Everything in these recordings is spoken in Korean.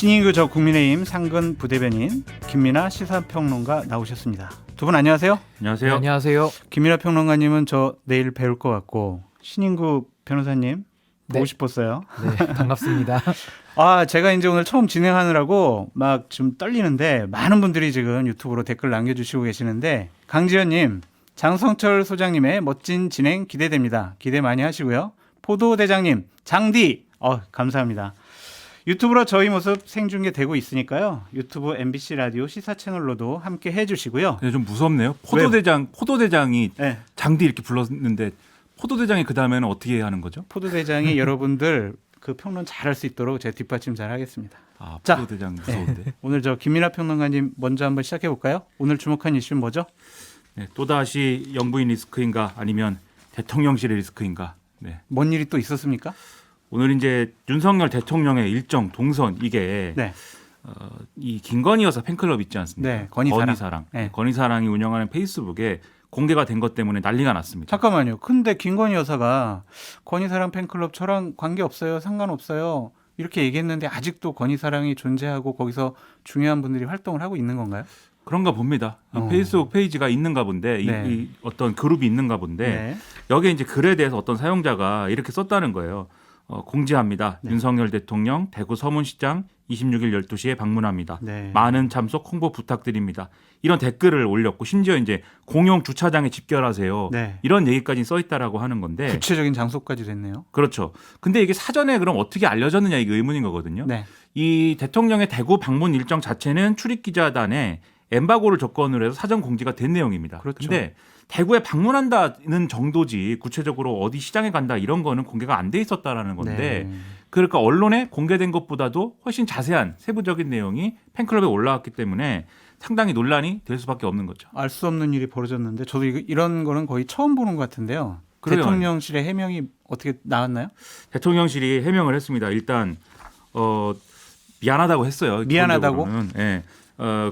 신인규 저 국민의힘 상근 부대변인 김민아 시사평론가 나오셨습니다. 두 분 안녕하세요. 안녕하세요. 네, 안녕하세요. 김민아 평론가님은 저 내일 뵐 것 같고 신인구 변호사님 보고 네. 싶었어요. 네, 반갑습니다. 제가 이제 오늘 처음 진행하느라고 막 좀 떨리는데 많은 분들이 지금 유튜브로 댓글 남겨주시고 계시는데 강지현님, 장성철 소장님의 멋진 진행 기대됩니다. 기대 많이 하시고요. 포도대장님, 장디, 감사합니다. 유튜브로 저희 모습 생중계되고 있으니까요. 유튜브 MBC 라디오 시사 채널로도 함께 해주시고요. 네, 좀 무섭네요. 포도대장이 네. 장디 이렇게 불렀는데 포도대장이 그 다음에는 어떻게 하는 거죠? 포도대장이 여러분들 그 평론 잘할 수 있도록 제가 뒷받침 잘 하겠습니다. 자, 포도대장 무서운데. 네. 오늘 저 김민아 평론가님 먼저 한번 시작해 볼까요? 오늘 주목한 이슈는 뭐죠? 네, 또다시 영부인 리스크인가 아니면 대통령실의 리스크인가. 네. 뭔 일이 또 있었습니까? 오늘 이제 윤석열 대통령의 일정 동선 이게 네. 이 김건희 여사 팬클럽 있지 않습니까? 네, 건희사랑. 네. 네. 건희사랑이 운영하는 페이스북에 공개가 된 것 때문에 난리가 났습니다. 잠깐만요. 근데 김건희 여사가 건희사랑 팬클럽 저랑 관계없어요. 상관없어요. 이렇게 얘기했는데 아직도 건희사랑이 존재하고 거기서 중요한 분들이 활동을 하고 있는 건가요? 그런가 봅니다. 페이스북 페이지가 있는가 본데 네. 이 어떤 그룹이 있는가 본데 네. 여기에 이제 글에 대해서 어떤 사용자가 이렇게 썼다는 거예요. 공지합니다. 네. 윤석열 대통령 대구 서문시장 26일 12시에 방문합니다. 네. 많은 참석 홍보 부탁드립니다. 이런 댓글을 올렸고 심지어 이제 공용 주차장에 집결하세요. 네. 이런 얘기까지 써 있다라고 하는 건데 구체적인 장소까지 됐네요. 그렇죠. 근데 이게 사전에 그럼 어떻게 알려졌느냐 이게 의문인 거거든요. 네. 이 대통령의 대구 방문 일정 자체는 출입기자단에 엠바고를 조건으로 해서 사전 공지가 된 내용입니다. 그렇죠. 근데 대구에 방문한다는 정도지 구체적으로 어디 시장에 간다 이런 거는 공개가 안 돼 있었다라는 건데 네. 그러니까 언론에 공개된 것보다도 훨씬 자세한 세부적인 내용이 팬클럽에 올라왔기 때문에 상당히 논란이 될 수밖에 없는 거죠. 알 수 없는 일이 벌어졌는데 저도 이런 거는 거의 처음 보는 것 같은데요. 그래요. 대통령실의 해명이 어떻게 나왔나요? 대통령실이 해명을 했습니다. 일단 미안하다고 했어요. 미안하다고? 기본적으로는. 예.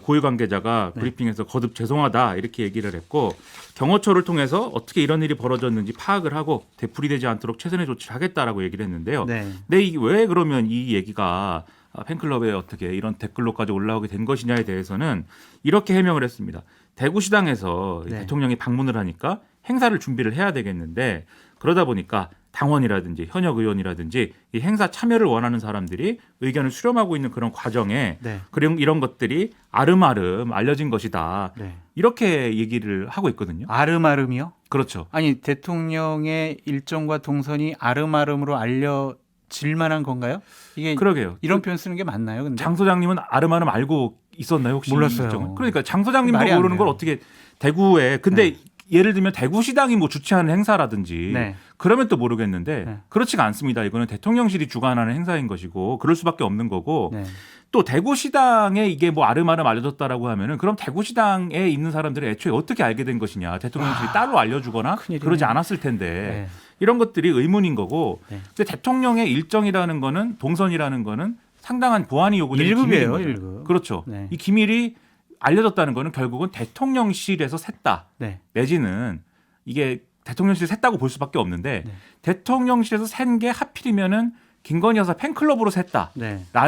고위 관계자가 네. 브리핑에서 거듭 죄송하다 이렇게 얘기를 했고 경호처를 통해서 어떻게 이런 일이 벌어졌는지 파악을 하고 되풀이되지 않도록 최선의 조치를 하겠다라고 얘기를 했는데요. 네. 근데 이게 왜 그러면 이 얘기가 팬클럽에 어떻게 이런 댓글로까지 올라오게 된 것이냐에 대해서는 이렇게 해명을 했습니다. 대구시당에서 네. 대통령이 방문을 하니까 행사를 준비를 해야 되겠는데 그러다 보니까 당원이라든지 현역 의원이라든지 이 행사 참여를 원하는 사람들이 의견을 수렴하고 있는 그런 과정에 네. 이런 것들이 아름아름 알려진 것이다. 네. 이렇게 얘기를 하고 있거든요. 아름아름이요? 그렇죠. 아니 대통령의 일정과 동선이 아름아름으로 알려질 만한 건가요? 이게 그러게요. 이런 표현 쓰는 게 맞나요? 근데 장 소장님은 아름아름 알고 있었나요 혹시? 몰랐어요. 이 일정을? 그러니까 장 소장님도 말이 안 모르는 걸 돼요. 어떻게 대구에 근데 네. 예를 들면 대구시당이 뭐 주최하는 행사라든지 네. 그러면 또 모르겠는데 네. 그렇지가 않습니다. 이거는 대통령실이 주관하는 행사인 것이고 그럴 수밖에 없는 거고 네. 또 대구시당에 이게 뭐 아름아름 알려졌다라고 하면은 그럼 대구시당에 있는 사람들이 애초에 어떻게 알게 된 것이냐 대통령실이 따로 알려주거나 큰일이네. 그러지 않았을 텐데 네. 이런 것들이 의문인 거고 네. 근데 대통령의 일정이라는 거는 동선이라는 거는 상당한 보안이 요구되는 1급이에요, 기밀인 거죠. 1급. 그렇죠. 네. 이 기밀이 알려졌다는 거는 결국은 대통령실에서 샜다 네. 내지는 이게 대통령실에서 샜다고 볼 수밖에 없는데 네. 대통령실에서 샌 게 하필이면은 김건희 여사 팬클럽으로 샜다라는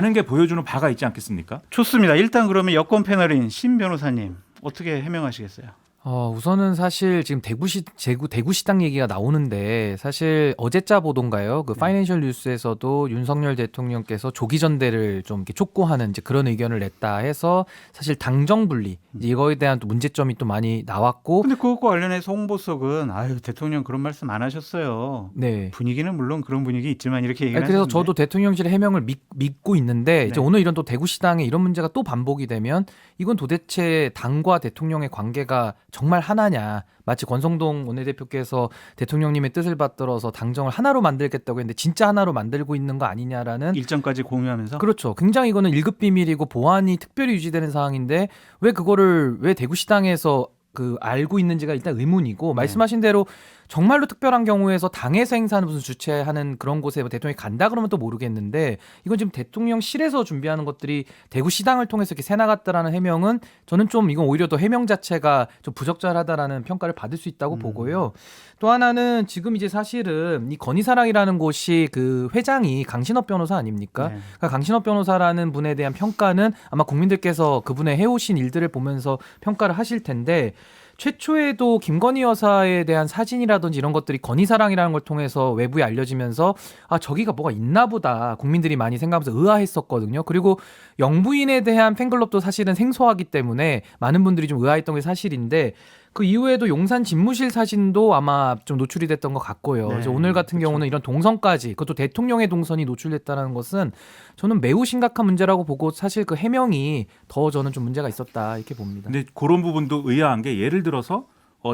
네. 게 보여주는 바가 있지 않겠습니까? 좋습니다. 일단 그러면 여권 패널인 신 변호사님 어떻게 해명하시겠어요? 우선은 사실 지금 대구시당 얘기가 나오는데 사실 어제자 보도인가요? 그 파이낸셜 뉴스에서도 윤석열 대통령께서 조기 전대를 좀 이렇게 촉구하는 이제 그런 의견을 냈다 해서 사실 당정 분리 이거에 대한 또 문제점이 또 많이 나왔고 근데 그것과 관련해서 홍보석은 대통령 그런 말씀 안 하셨어요. 네. 분위기는 물론 그런 분위기 있지만 이렇게 얘기를 그래서 하셨는데. 저도 대통령실의 해명을 믿고 있는데 이제 네. 오늘 이런 또 대구시당에 이런 문제가 또 반복이 되면 이건 도대체 당과 대통령의 관계가 정말 하나냐. 마치 권성동 원내대표께서 대통령님의 뜻을 받들어서 당정을 하나로 만들겠다고 했는데 진짜 하나로 만들고 있는 거 아니냐라는 일정까지 공유하면서 그렇죠. 굉장히 이거는 1급 비밀이고 보안이 특별히 유지되는 사항인데 왜 대구시당에서 그 알고 있는지가 일단 의문이고 말씀하신 대로 정말로 특별한 경우에서 당에서 행사하는 무슨 주최하는 그런 곳에 뭐 대통령이 간다 그러면 또 모르겠는데 이건 지금 대통령실에서 준비하는 것들이 대구시당을 통해서 이렇게 새 나갔다라는 해명은 저는 좀 이건 오히려 더 해명 자체가 좀 부적절하다라는 평가를 받을 수 있다고 보고요. 또 하나는 지금 이제 사실은 이 건희사랑이라는 곳이 그 회장이 강신업 변호사 아닙니까? 네. 그러니까 강신업 변호사라는 분에 대한 평가는 아마 국민들께서 그분의 해오신 일들을 보면서 평가를 하실 텐데 최초에도 김건희 여사에 대한 사진이라든지 이런 것들이 건희사랑이라는 걸 통해서 외부에 알려지면서 아 저기가 뭐가 있나 보다 국민들이 많이 생각하면서 의아했었거든요. 그리고 영부인에 대한 팬클럽도 사실은 생소하기 때문에 많은 분들이 좀 의아했던 게 사실인데 그 이후에도 용산 집무실 사진도 아마 좀 노출이 됐던 것 같고요. 네, 그래서 오늘 같은 그렇죠. 경우는 이런 동선까지 그것도 대통령의 동선이 노출됐다는 것은 저는 매우 심각한 문제라고 보고 사실 그 해명이 더 저는 좀 문제가 있었다 이렇게 봅니다. 근데 그런 부분도 의아한 게 예를 들어서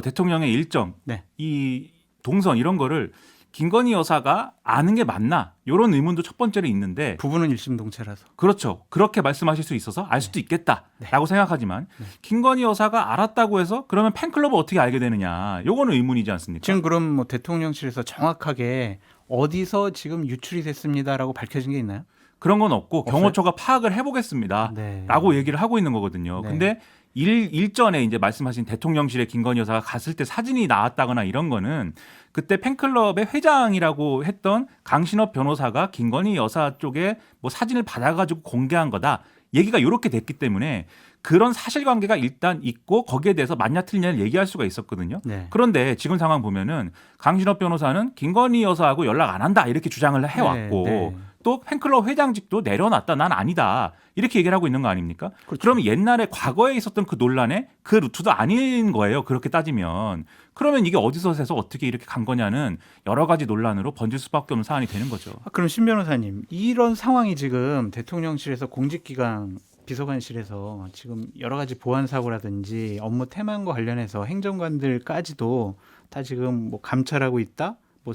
대통령의 일정, 네. 이 동선 이런 거를 김건희 여사가 아는 게 맞나? 이런 의문도 첫 번째로 있는데 부부는 일심동체라서. 그렇죠. 그렇게 말씀하실 수 있어서 알 수도 있겠다라고 생각하지만 김건희 여사가 알았다고 해서 그러면 팬클럽을 어떻게 알게 되느냐? 요거는 의문이지 않습니까? 지금 그럼 뭐 대통령실에서 정확하게 어디서 지금 유출이 됐습니다라고 밝혀진 게 있나요? 그런 건 없고 없어요? 경호처가 파악을 해보겠습니다. 네. 라고 얘기를 하고 있는 거거든요. 네. 근데 일전에 이제 말씀하신 대통령실에 김건희 여사가 갔을 때 사진이 나왔다거나 이런 거는 그때 팬클럽의 회장이라고 했던 강신업 변호사가 김건희 여사 쪽에 뭐 사진을 받아가지고 공개한 거다. 얘기가 이렇게 됐기 때문에 그런 사실관계가 일단 있고 거기에 대해서 맞냐 틀리냐를 얘기할 수가 있었거든요. 네. 그런데 지금 상황 보면은 강신업 변호사는 김건희 여사하고 연락 안 한다 이렇게 주장을 해왔고 네. 또 팬클럽 회장직도 내려놨다 난 아니다 이렇게 얘기를 하고 있는 거 아닙니까? 그렇죠. 그러면 옛날에 과거에 있었던 그 논란에 그 루트도 아닌 거예요. 그렇게 따지면 그러면 이게 어디서 새서 어떻게 이렇게 간 거냐는 여러 가지 논란으로 번질 수밖에 없는 사안이 되는 거죠. 그럼 신 변호사님 이런 상황이 지금 대통령실에서 공직기강 비서관실에서 지금 여러 가지 보안 사고라든지 업무 태만과 관련해서 행정관들까지도 다 지금 뭐 감찰하고 있다, 뭐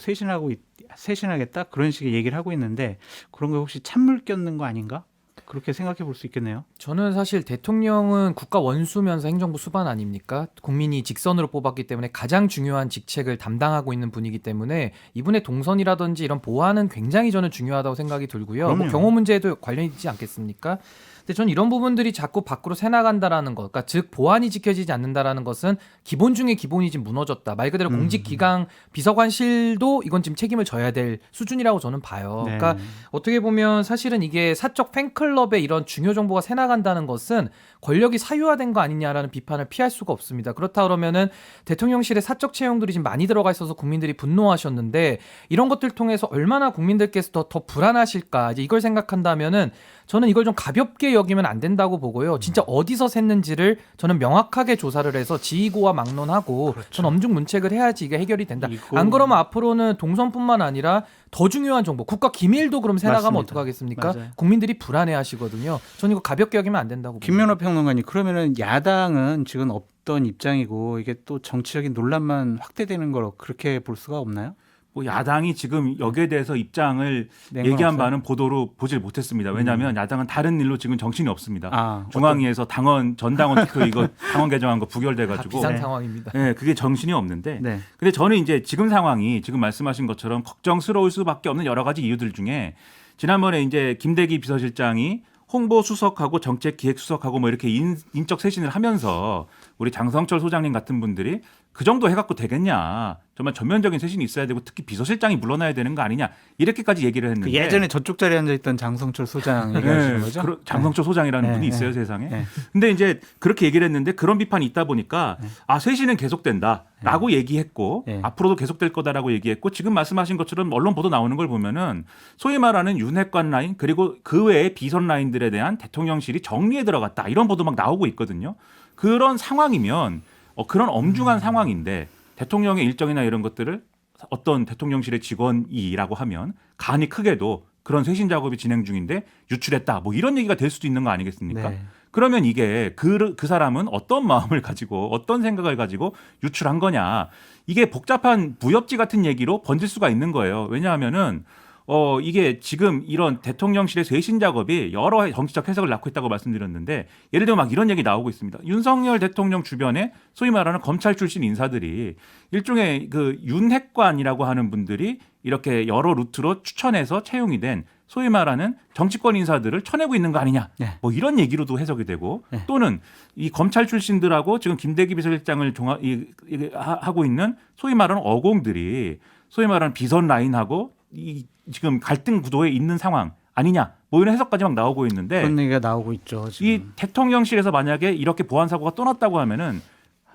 쇄신하겠다 그런 식의 얘기를 하고 있는데 그런 거 혹시 찬물 꼈는 거 아닌가? 그렇게 생각해 볼 수 있겠네요. 저는 사실 대통령은 국가 원수면서 행정부 수반 아닙니까? 국민이 직선으로 뽑았기 때문에 가장 중요한 직책을 담당하고 있는 분이기 때문에 이분의 동선이라든지 이런 보안은 굉장히 저는 중요하다고 생각이 들고요. 뭐 그럼요. 경호 문제에도 관련이 있지 않겠습니까? 근데 저는 이런 부분들이 자꾸 밖으로 새나간다라는 것, 그러니까 즉 보안이 지켜지지 않는다라는 것은 기본 중에 기본이 지금 무너졌다. 말 그대로 공직기강 비서관실도 이건 지금 책임을 져야 될 수준이라고 저는 봐요. 네. 그러니까 어떻게 보면 사실은 이게 사적 팬클럽의 이런 중요 정보가 새나간다는 것은 권력이 사유화된 거 아니냐라는 비판을 피할 수가 없습니다. 그렇다 그러면은 대통령실에 사적 채용들이 지금 많이 들어가 있어서 국민들이 분노하셨는데 이런 것들 통해서 얼마나 국민들께서 더 불안하실까 이제 이걸 생각한다면은 저는 이걸 좀 가볍게 여기면 안 된다고 보고요. 진짜 어디서 샜는지를 저는 명확하게 조사를 해서 지휘고와 막론하고 저는 엄중 문책을 해야지 이게 해결이 된다. 이거- 안 그러면 앞으로는 동선뿐만 아니라 더 중요한 정보, 국가 기밀도 그럼 새나가면 맞습니다. 어떡하겠습니까? 맞아요. 국민들이 불안해하시거든요. 저는 이거 가볍게 여기면 안 된다고 봅니다. 김면호 평론가님 그러면은 야당은 지금 없던 입장이고 이게 또 정치적인 논란만 확대되는 거로 그렇게 볼 수가 없나요? 뭐 야당이 지금 여기에 대해서 입장을 낸 건 얘기한 없어요? 바는 보도로 보질 못했습니다. 왜냐하면 야당은 다른 일로 지금 정신이 없습니다. 아, 중앙위에서 당원 전당원 투표 이거 당원 개정한 거 다 부결돼가지고 비상 네. 상황입니다. 네, 그게 정신이 없는데 네. 근데 저는 이제 지금 상황이 지금 말씀하신 것처럼 걱정스러울 수밖에 없는 여러 가지 이유들 중에 지난번에 이제 김대기 비서실장이 홍보 수석하고 정책 기획 수석하고 뭐 이렇게 인적 쇄신을 하면서 우리 장성철 소장님 같은 분들이 그 정도 해갖고 되겠냐. 정말 전면적인 쇄신이 있어야 되고 특히 비서실장이 물러나야 되는 거 아니냐. 이렇게까지 얘기를 했는데. 그 예전에 저쪽 자리에 앉아있던 장성철 소장 얘기하시는 거죠? 장성철 소장이라는 네, 분이 네, 있어요 세상에. 네. 근데 이제 그렇게 얘기를 했는데 그런 비판이 있다 보니까 아 쇄신은 계속된다라고 얘기했고 네. 앞으로도 계속될 거다라고 얘기했고 지금 말씀하신 것처럼 언론 보도 나오는 걸 보면은 소위 말하는 윤핵관 라인 그리고 그 외의 비선 라인들에 대한 대통령실이 정리에 들어갔다 이런 보도 막 나오고 있거든요. 그런 상황이면 그런 엄중한 상황인데 대통령의 일정이나 이런 것들을 어떤 대통령실의 직원이라고 하면 간이 크게도 그런 쇄신 작업이 진행 중인데 유출했다 뭐 이런 얘기가 될 수도 있는 거 아니겠습니까? 네. 그러면 이게 그 사람은 어떤 마음을 가지고 어떤 생각을 가지고 유출한 거냐 이게 복잡한 부엽지 같은 얘기로 번질 수가 있는 거예요. 왜냐하면은 이게 지금 이런 대통령실의 쇄신 작업이 여러 정치적 해석을 낳고 있다고 말씀드렸는데 예를 들면 막 이런 얘기 나오고 있습니다. 윤석열 대통령 주변에 소위 말하는 검찰 출신 인사들이 일종의 그 윤핵관이라고 하는 분들이 이렇게 여러 루트로 추천해서 채용이 된 소위 말하는 정치권 인사들을 쳐내고 있는 거 아니냐. 네. 뭐 이런 얘기로도 해석이 되고 네. 또는 이 검찰 출신들하고 지금 김대기 비서실장을 하고 있는 소위 말하는 어공들이 소위 말하는 비선 라인하고 이 지금 갈등 구도에 있는 상황 아니냐. 뭐 이런 해석까지 막 나오고 있는데 그런 얘기가 나오고 있죠. 지금. 이 대통령실에서 만약에 이렇게 보안 사고가 또 났다고 하면은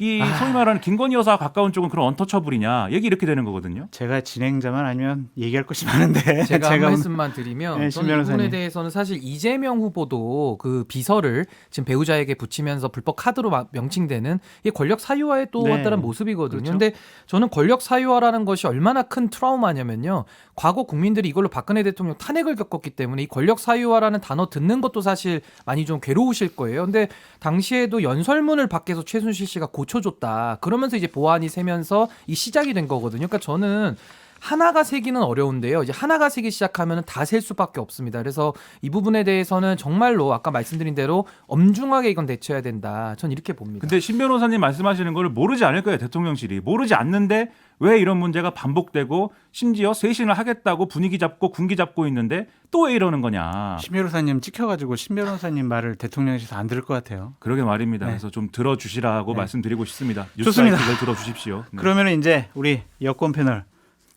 이 소위 말하는 김건희 여사와 가까운 쪽은 그런 언터처블이냐 얘기 이렇게 되는 거거든요. 제가 진행자만 아니면 얘기할 것이 많은데 제가 한 말씀만 드리면 네, 저는 이 부분에 대해서는 사실 이재명 후보도 그 비서를 지금 배우자에게 붙이면서 불법 카드로 명칭되는 이 권력 사유화에 또 네. 왔다는 모습이거든요. 그렇죠. 근데 저는 권력 사유화라는 것이 얼마나 큰 트라우마냐면요. 과거 국민들이 이걸로 박근혜 대통령 탄핵을 겪었기 때문에 이 권력 사유화라는 단어 듣는 것도 사실 많이 좀 괴로우실 거예요. 근데 당시에도 연설문을 밖에서 최순실 씨가 고쳐줬다. 그러면서 이제 보안이 새면서 이 시작이 된 거거든요. 그러니까 저는 하나가 세기는 어려운데요. 이제 하나가 세기 시작하면 다 셀 수밖에 없습니다. 그래서 이 부분에 대해서는 정말로 아까 말씀드린 대로 엄중하게 이건 대처해야 된다. 전 이렇게 봅니다. 근데 신 변호사님 말씀하시는 걸 모르지 않을 거예요. 대통령실이. 모르지 않는데 왜 이런 문제가 반복되고 심지어 쇄신을 하겠다고 분위기 잡고 군기 잡고 있는데 또 왜 이러는 거냐. 신 변호사님 찍혀가지고 신 변호사님 말을 대통령실에서 안 들을 것 같아요. 그러게 말입니다. 네. 그래서 좀 들어주시라고 네. 말씀드리고 싶습니다. 좋습니다. 뉴스사이트를 들어주십시오. 네. 그러면 이제 우리 여권 패널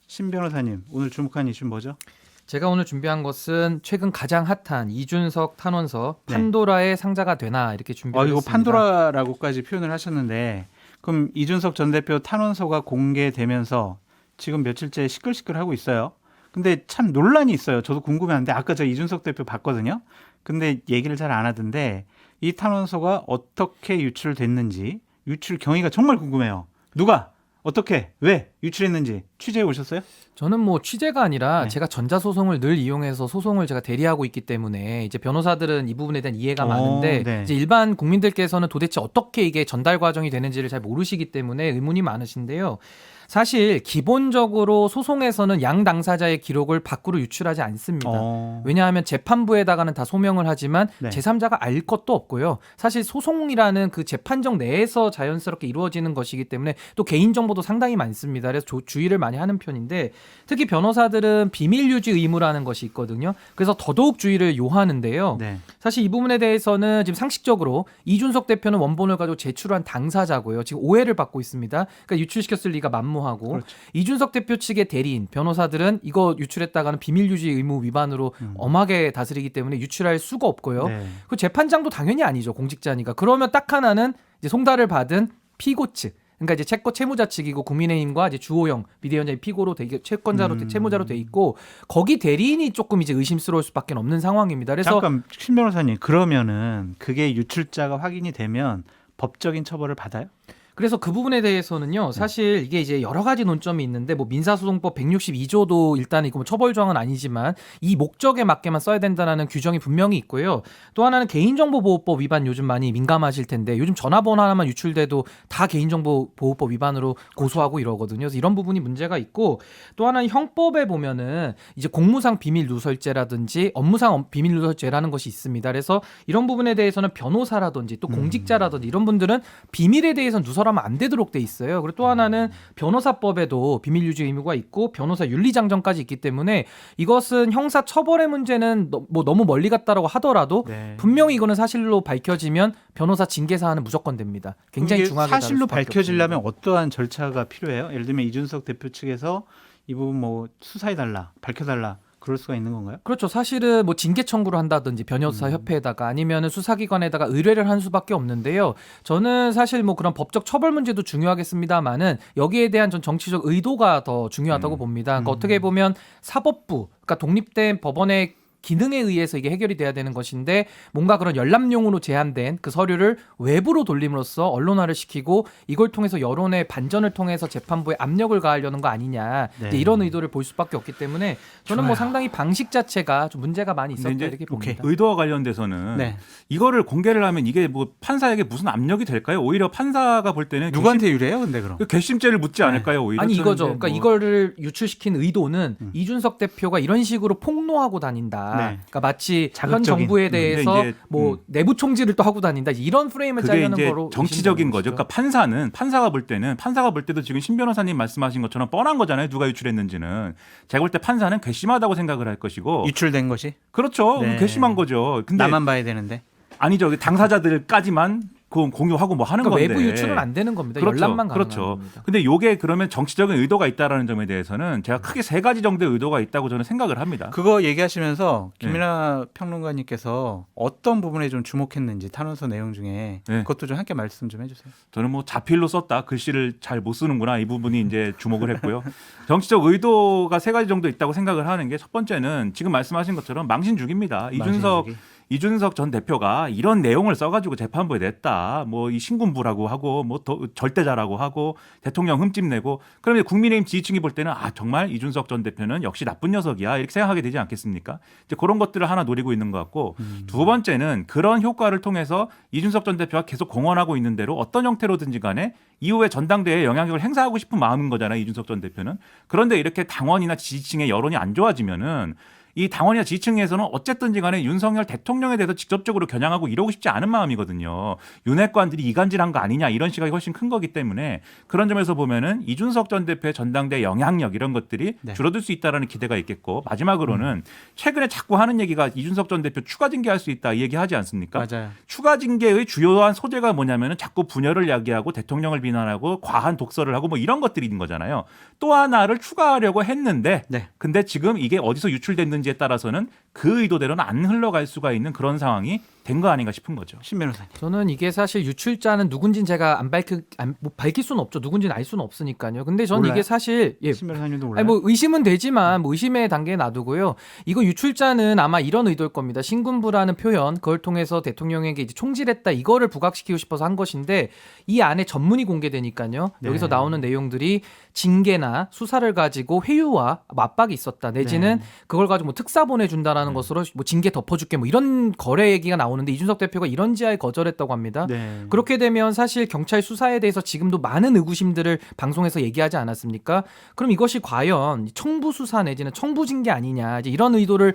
신 변호사님 오늘 주목한 이슈는 뭐죠? 제가 오늘 준비한 것은 최근 가장 핫한 이준석 탄원서 네. 판도라의 상자가 되나 이렇게 이거 준비했습니다. 판도라라고까지 표현을 하셨는데 그럼 이준석 전 대표 탄원서가 공개되면서 지금 며칠째 시끌시끌하고 있어요. 근데 참 논란이 있어요. 저도 궁금해하는데 아까 저 이준석 대표 봤거든요. 근데 얘기를 잘 안 하던데 이 탄원서가 어떻게 유출됐는지 유출 경위가 정말 궁금해요. 누가 어떻게 왜 유출했는지 취재해 오셨어요? 저는 뭐 취재가 아니라 네. 제가 전자소송을 늘 이용해서 소송을 제가 대리하고 있기 때문에 이제 변호사들은 이 부분에 대한 이해가 많은데 네. 이제 일반 국민들께서는 도대체 어떻게 이게 전달 과정이 되는지를 잘 모르시기 때문에 의문이 많으신데요. 사실 기본적으로 소송에서는 양 당사자의 기록을 밖으로 유출하지 않습니다. 왜냐하면 재판부에다가는 다 소명을 하지만 네. 제3자가 알 것도 없고요. 사실 소송이라는 그 재판정 내에서 자연스럽게 이루어지는 것이기 때문에 또 개인정보도 상당히 많습니다. 그래서 주의를 많이 하는 편인데 특히 변호사들은 비밀유지 의무라는 것이 있거든요. 그래서 더더욱 주의를 요하는데요. 네. 사실 이 부분에 대해서는 지금 상식적으로 이준석 대표는 원본을 가지고 제출한 당사자고요. 지금 오해를 받고 있습니다. 그러니까 유출시켰을 리가 만무하고 그렇죠. 이준석 대표 측의 대리인, 변호사들은 이거 유출했다가는 비밀유지 의무 위반으로 엄하게 다스리기 때문에 유출할 수가 없고요. 네. 그 재판장도 당연히 아니죠. 공직자니까. 그러면 딱 하나는 이제 송달을 받은 피고 측. 그러니까 이제 채무자 측이고 국민의힘과 이제 주호영 비대위원장이 피고로 채권자로 채무자로 돼 있고 거기 대리인이 조금 이제 의심스러울 수밖에 없는 상황입니다. 그래서 잠깐 신 변호사님 그러면은 그게 유출자가 확인이 되면 법적인 처벌을 받아요? 그래서 그 부분에 대해서는요. 사실 이게 이제 여러 가지 논점이 있는데 뭐 민사소송법 162조도 일단 이거 뭐 처벌 조항은 아니지만 이 목적에 맞게만 써야 된다는 규정이 분명히 있고요. 또 하나는 개인정보보호법 위반 요즘 많이 민감하실 텐데 요즘 전화번호 하나만 유출돼도 다 개인정보보호법 위반으로 고소하고 이러거든요. 그래서 이런 부분이 문제가 있고 또 하나는 형법에 보면은 이제 공무상 비밀 누설죄라든지 업무상 비밀 누설죄라는 것이 있습니다. 그래서 이런 부분에 대해서는 변호사라든지 또 공직자라든지 이런 분들은 비밀에 대해서는 누설하면 안 되도록 돼 있어요. 그리고 또 하나는 변호사법에도 비밀 유지 의무가 있고 변호사 윤리장정까지 있기 때문에 이것은 형사 처벌의 문제는 뭐 너무 멀리 갔다라고 하더라도 네. 분명히 이거는 사실로 밝혀지면 변호사 징계 사안은 무조건 됩니다. 굉장히 이게 중하게 사실로 다룰 수밖에 밝혀지려면 없습니다. 어떠한 절차가 필요해요? 예를 들면 이준석 대표 측에서 이 부분 뭐 수사해달라, 밝혀달라 그럴 수가 있는 건가요? 그렇죠. 사실은 뭐 징계 청구를 한다든지 변호사 협회에다가 아니면은 수사기관에다가 의뢰를 한 수밖에 없는데요. 저는 사실 뭐 그런 법적 처벌 문제도 중요하겠습니다만은 여기에 대한 전 정치적 의도가 더 중요하다고 봅니다. 그러니까 어떻게 보면 사법부, 그러니까 독립된 법원의 기능에 의해서 이게 해결이 돼야 되는 것인데 뭔가 그런 열람용으로 제한된 그 서류를 외부로 돌림으로써 언론화를 시키고 이걸 통해서 여론의 반전을 통해서 재판부에 압력을 가하려는 거 아니냐 네. 이제 이런 의도를 볼 수밖에 없기 때문에 저는 뭐 좋아요. 상당히 방식 자체가 좀 문제가 많이 있었다 근데 이제 이렇게 봅니다. 의도와 관련돼서는 네. 이거를 공개를 하면 이게 뭐 판사에게 무슨 압력이 될까요? 오히려 판사가 볼 때는 누구한테 유리해요, 근데 그럼? 괘씸죄를 묻지 않을까요? 오히려 아니 저는 이거죠. 이제 그러니까 뭐 이거를 유출시킨 의도는 이준석 대표가 이런 식으로 폭로하고 다닌다. 네. 그러니까 마치 현 자극적인. 정부에 대해서 이제, 뭐 내부 총질을 또 하고 다닌다. 이런 프레임을 그게 짜려는 이제 거로 정치적인 의심되는 거죠. 것이죠. 그러니까 판사가 볼 때도 지금 신 변호사님 말씀하신 것처럼 뻔한 거잖아요. 누가 유출했는지는. 제가 볼 때 판사는 괘씸하다고 생각을 할 것이고. 유출된 것이 그렇죠. 네. 괘씸한 거죠. 근데 나만 봐야 되는데. 아니죠. 당사자들까지만 그 공유하고 뭐 하는 그러니까 건데. 외부 유출은 안 되는 겁니다. 그렇죠. 열람만 가능한 그렇죠. 겁니다. 근데 요게 그러면 정치적인 의도가 있다라는 점에 대해서는 제가 크게 세 가지 정도의 의도가 있다고 저는 생각을 합니다. 그거 얘기하시면서 네. 김민하 평론가님께서 어떤 부분에 좀 주목했는지 탄원서 내용 중에 네. 그것도 좀 함께 말씀 좀 해주세요. 저는 뭐 자필로 썼다 글씨를 잘 못 쓰는구나 이 부분이 이제 주목을 했고요. 정치적 의도가 세 가지 정도 있다고 생각을 하는 게 첫 번째는 지금 말씀하신 것처럼 망신주기입니다. 이준석 전 대표가 이런 내용을 써가지고 재판부에 냈다. 뭐 이 신군부라고 하고 뭐 절대자라고 하고 대통령 흠집 내고 그러면 국민의힘 지지층이 볼 때는 아 정말 이준석 전 대표는 역시 나쁜 녀석이야 이렇게 생각하게 되지 않겠습니까? 이제 그런 것들을 하나 노리고 있는 것 같고 두 번째는 그런 효과를 통해서 이준석 전 대표가 계속 공언하고 있는 대로 어떤 형태로든지 간에 이후에 전당대회에 영향력을 행사하고 싶은 마음인 거잖아요. 이준석 전 대표는. 그런데 이렇게 당원이나 지지층의 여론이 안 좋아지면은 이 당원이나 지지층에서는 어쨌든지 간에 윤석열 대통령에 대해서 직접적으로 겨냥하고 이러고 싶지 않은 마음이거든요. 윤핵관들이 이간질한 거 아니냐 이런 시각이 훨씬 큰 거기 때문에 그런 점에서 보면은 이준석 전 대표의 전당대 영향력 이런 것들이 네. 줄어들 수 있다라는 기대가 있겠고 마지막으로는 최근에 자꾸 하는 얘기가 이준석 전 대표 추가 징계할 수 있다 이 얘기 하지 않습니까? 맞아요. 추가 징계의 주요한 소재가 뭐냐면은 자꾸 분열을 야기하고 대통령을 비난하고 과한 독설을 하고 뭐 이런 것들인 거잖아요. 또 하나를 추가하려고 했는데 네. 근데 지금 이게 어디서 유출됐는지에 따라서는 그 의도대로는 안 흘러갈 수가 있는 그런 상황이 된 거 아닌가 싶은 거죠. 신 변호사님. 저는 이게 사실 유출자는 누군지는 제가 뭐 밝힐 수는 없죠. 누군지는 알 수는 없으니까요. 근데 저는 몰라요? 이게 사실 신 변호사님도 몰라요. 아니 뭐 의심은 되지만 뭐 의심의 단계에 놔두고요. 이거 유출자는 아마 이런 의도일 겁니다. 신군부라는 표현 그걸 통해서 대통령에게 이제 총질했다 이거를 부각시키고 싶어서 한 것인데 이 안에 전문이 공개되니까요. 네. 여기서 나오는 내용들이 징계나 수사를 가지고 회유와 압박이 있었다. 내지는 네. 그걸 가지고 뭐 특사 보내준다라는 것으로 뭐 징계 덮어줄게 뭐 이런 거래 얘기가 나오는데 이준석 대표가 이런 지하에 거절했다고 합니다. 네. 그렇게 되면 사실 경찰 수사에 대해서 지금도 많은 의구심들을 방송에서 얘기하지 않았습니까? 그럼 이것이 과연 청부 수사 내지는 청부 징계 아니냐 이제 이런 의도를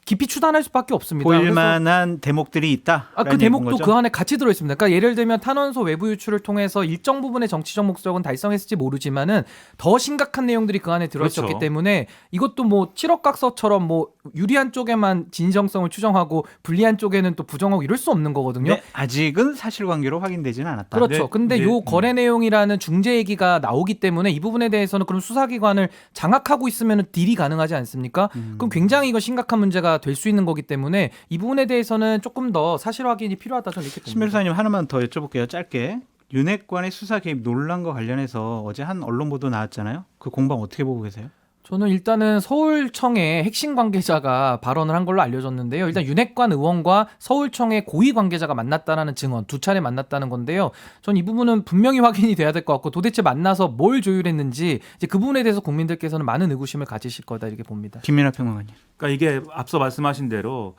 깊이 추단할 수밖에 없습니다. 보일 그래서 만한 대목들이 있다. 그 대목도 그 안에 같이 들어 있습니다. 그러니까 예를 들면 탄원서 외부 유출을 통해서 일정 부분의 정치적 목적은 달성했을지 모르지만은 더 심각한 내용들이 그 안에 들어 있었기 그렇죠. 때문에 이것도 뭐 칠흑각서처럼 뭐 유리한 쪽에만 진정성을 추정하고 불리한 쪽에는 또 부정하고 이럴 수 없는 거거든요. 네, 아직은 사실관계로 확인되지는 않았다. 그렇죠. 네, 근데 네, 요 거래 내용이라는 중재 얘기가 나오기 때문에 이 부분에 대해서는 그럼 수사기관을 장악하고 있으면 딜이 가능하지 않습니까? 그럼 굉장히 이거 심각한 문제가 될 수 있는 거기 때문에 이 부분에 대해서는 조금 더 사실 확인이 필요하다 저는 이렇게 신 봅니다. 변호사님 하나만 더 여쭤볼게요. 짧게. 윤핵관의 수사 개입 논란과 관련해서 어제 한 언론 보도 나왔잖아요. 그 공방 어떻게 보고 계세요? 저는 일단은 서울청의 핵심 관계자가 발언을 한 걸로 알려졌는데요. 일단 윤핵관 의원과 서울청의 고위 관계자가 만났다라는 증언, 2차례 만났다는 건데요. 전 이 부분은 분명히 확인이 돼야 될 것 같고 도대체 만나서 뭘 조율했는지 이제 그 부분에 대해서 국민들께서는 많은 의구심을 가지실 거다 이렇게 봅니다. 김민하 평론가님. 그러니까 이게 앞서 말씀하신 대로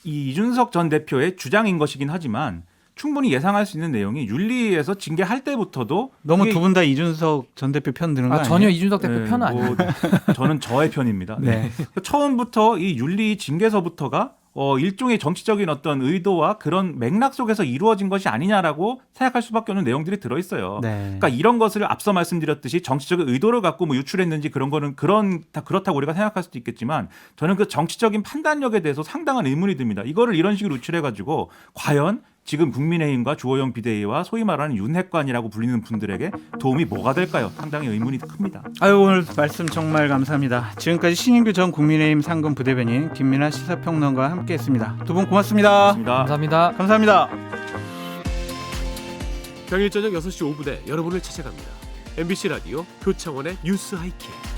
이 이준석 전 대표의 주장인 것이긴 하지만 충분히 예상할 수 있는 내용이 윤리에서 징계할 때부터도 너무 이게- 두 분 다 이준석 전 대표 편 드는 거 아니에요? 전혀 이준석 대표 네, 편은 아니에요. 저는 저의 편입니다. 네. 처음부터 이 윤리 징계서부터가 일종의 정치적인 어떤 의도와 그런 맥락 속에서 이루어진 것이 아니냐라고 생각할 수밖에 없는 내용들이 들어 있어요. 네. 그러니까 이런 것을 앞서 말씀드렸듯이 정치적인 의도를 갖고 뭐 유출했는지 그런 거는 다 그렇다고 우리가 생각할 수도 있겠지만 저는 그 정치적인 판단력에 대해서 상당한 의문이 듭니다. 이거를 이런 식으로 유출해 가지고 과연 지금 국민의힘과 주호영 비대위와 소위 말하는 윤핵관이라고 불리는 분들에게 도움이 뭐가 될까요? 상당히 의문이 큽니다. 아유 오늘 말씀 정말 감사합니다. 지금까지 신인규 전 국민의힘 상근 부대변인 김민하 시사평론가와 함께했습니다. 두 분 고맙습니다. 고맙습니다. 감사합니다. 감사합니다. 평일 저녁 6시 5분에 여러분을 찾아갑니다. MBC 라디오 표창원의 뉴스 하이킥.